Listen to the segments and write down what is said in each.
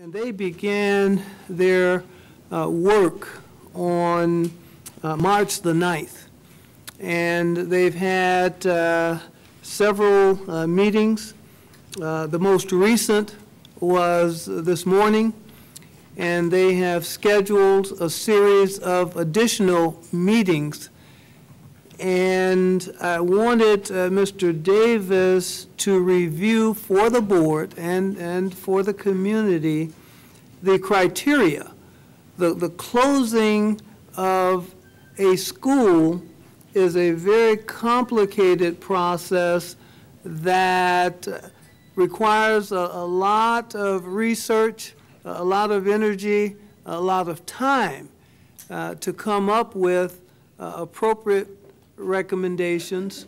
And they began their work on March the 9th. And they've had several meetings. The most recent was this morning, and they have scheduled a series of additional meetings. And I wanted Mr. Davis to review for the board and for the community the criteria. The closing of a school is a very complicated process that requires a lot of research, a lot of energy, a lot of time to come up with appropriate recommendations.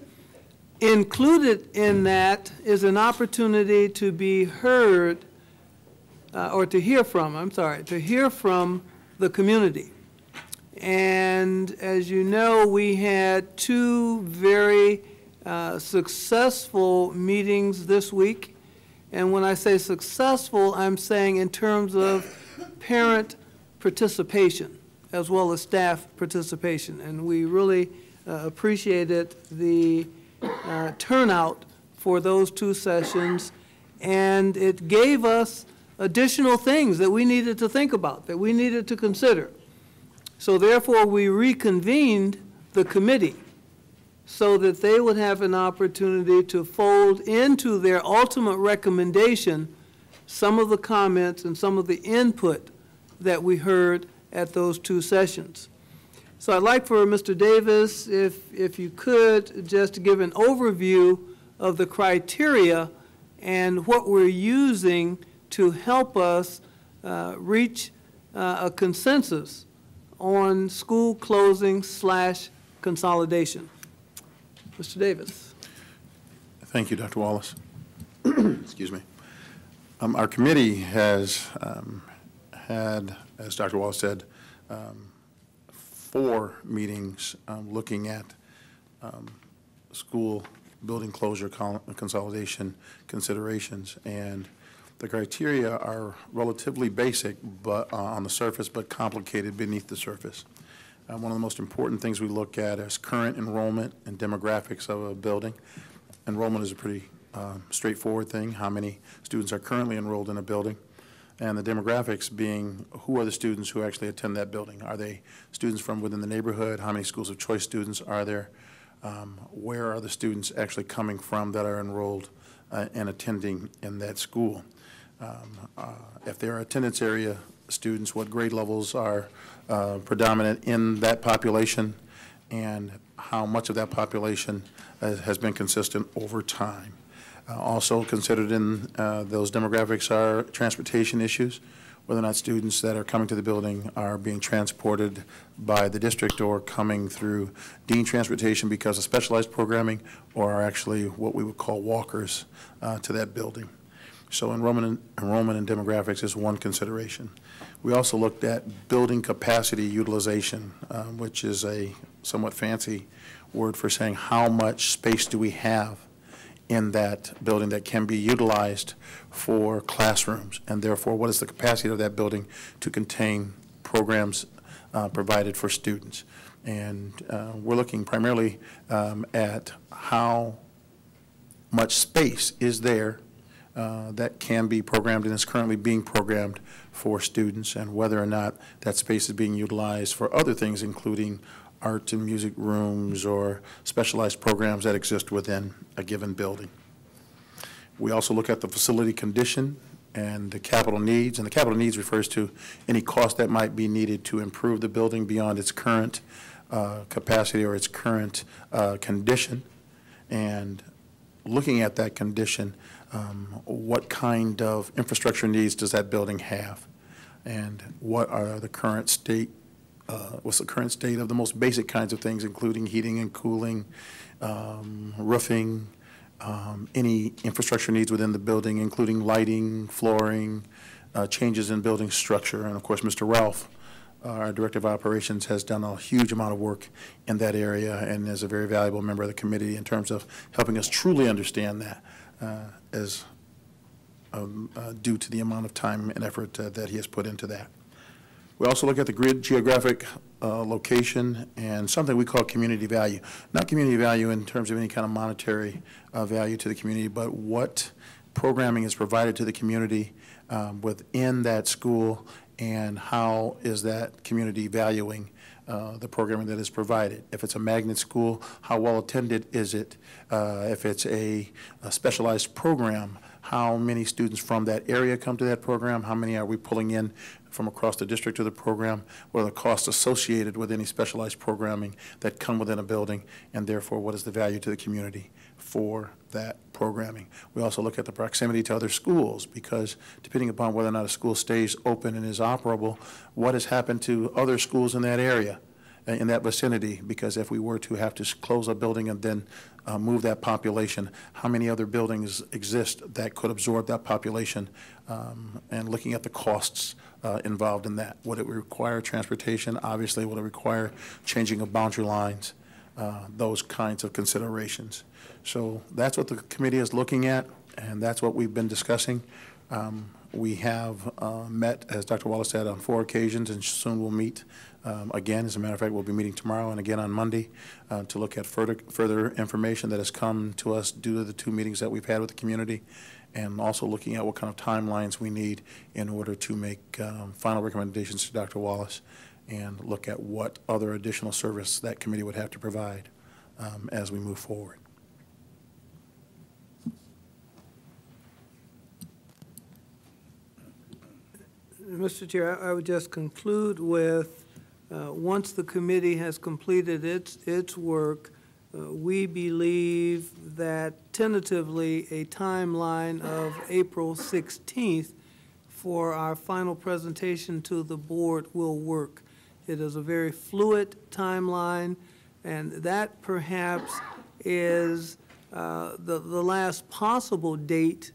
Included in that is an opportunity to be heard, or to hear from the community. And as you know, we had two very successful meetings this week. And when I say successful, I'm saying in terms of parent participation as well as staff participation. And we really appreciated the turnout for those two sessions, and it gave us additional things that we needed to think about, that we needed to consider. So therefore, we reconvened the committee so that they would have an opportunity to fold into their ultimate recommendation some of the comments and some of the input that we heard at those two sessions. So I'd like for Mr. Davis, if you could, just to give an overview of the criteria and what we're using to help us reach a consensus on school closing / consolidation. Mr. Davis. Thank you, Dr. Wallace. Excuse me. Our committee has had, as Dr. Wallace said, 4 meetings looking at school building closure consolidation considerations, and the criteria are relatively basic but on the surface, but complicated beneath the surface. One of the most important things we look at is current enrollment and demographics of a building. Enrollment is a pretty straightforward thing, how many students are currently enrolled in a building, and the demographics being who are the students who actually attend that building. Are they students from within the neighborhood? How many schools of choice students are there? Where are the students actually coming from that are enrolled and attending in that school? If there are attendance area students, what grade levels are predominant in that population, and how much of that population has been consistent over time. Also considered in those demographics are transportation issues, whether or not students that are coming to the building are being transported by the district or coming through dean transportation because of specialized programming, or are actually what we would call walkers to that building. So enrollment and demographics is one consideration. We also looked at building capacity utilization, which is a somewhat fancy word for saying how much space do we have in that building that can be utilized for classrooms, and therefore what is the capacity of that building to contain programs provided for students. And we're looking primarily at how much space is there that can be programmed and is currently being programmed for students, and whether or not that space is being utilized for other things, including art and music rooms or specialized programs that exist within a given building. We also look at the facility condition and the capital needs, and the capital needs refers to any cost that might be needed to improve the building beyond its current capacity or its current condition. And looking at that condition, what kind of infrastructure needs does that building have, and what are the current state, what's the current state of the most basic kinds of things, including heating and cooling, roofing, any infrastructure needs within the building, including lighting, flooring, changes in building structure. And of course, Mr. Ralph, our Director of Operations, has done a huge amount of work in that area and is a very valuable member of the committee in terms of helping us truly understand that. As due to the amount of time and effort that he has put into that. We also look at the grid geographic location and something we call community value. Not community value in terms of any kind of monetary value to the community, but what programming is provided to the community within that school, and how is that community valuing the programming that is provided. If it's a magnet school, how well attended is it? If it's a specialized program, how many students from that area come to that program? How many are we pulling in from across the district to the program? What are the costs associated with any specialized programming that come within a building? And therefore, what is the value to the community for that programming? We also look at the proximity to other schools, because depending upon whether or not a school stays open and is operable, what has happened to other schools in that area, in that vicinity? Because if we were to have to close a building and then move that population, how many other buildings exist that could absorb that population, and looking at the costs involved in that. Would it require transportation? Obviously, would it require changing of boundary lines? Those kinds of considerations. So that's what the committee is looking at, and that's what we've been discussing. We have met, as Dr. Wallace said, on 4 occasions, and soon we'll meet again. As a matter of fact, we'll be meeting tomorrow and again on Monday to look at further information that has come to us due to the 2 meetings that we've had with the community, and also looking at what kind of timelines we need in order to make final recommendations to Dr. Wallace, and look at what other additional service that committee would have to provide as we move forward. Mr. Chair, I would just conclude with, once the committee has completed its work, we believe that tentatively a timeline of April 16th for our final presentation to the board will work. It is a very fluid timeline, and that perhaps is the last possible date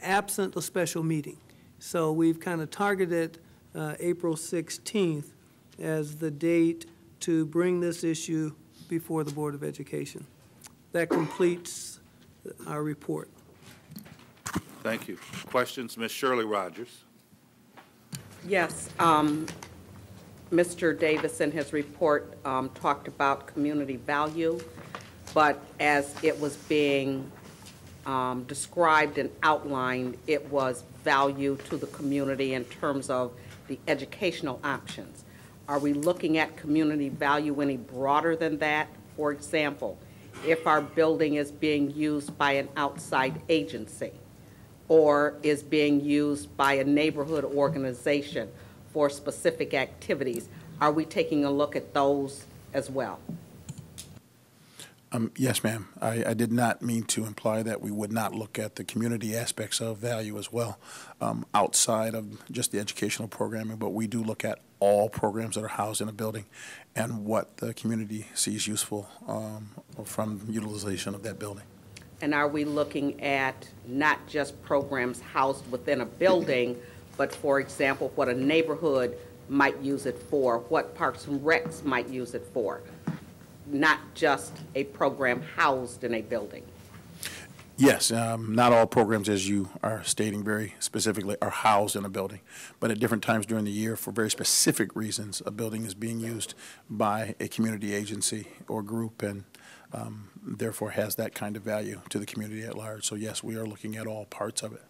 absent a special meeting. So we've kind of targeted April 16th as the date to bring this issue before the Board of Education. That completes our report. Thank you. Questions? Ms. Shirley Rogers. Yes. Mr. Davis in his report talked about community value, but as it was being described and outlined, it was value to the community in terms of the educational options. Are we looking at community value any broader than that? For example, if our building is being used by an outside agency or is being used by a neighborhood organization for specific activities, are we taking a look at those as well? Yes, ma'am. I did not mean to imply that we would not look at the community aspects of value as well, outside of just the educational programming, but we do look at all programs that are housed in a building and what the community sees useful from utilization of that building. And are we looking at not just programs housed within a building, but, for example, what a neighborhood might use it for, what Parks and Recs might use it for? Not just a program housed in a building. Yes, not all programs, as you are stating very specifically, are housed in a building. But at different times during the year, for very specific reasons, a building is being used by a community agency or group, and therefore has that kind of value to the community at large. So yes, we are looking at all parts of it.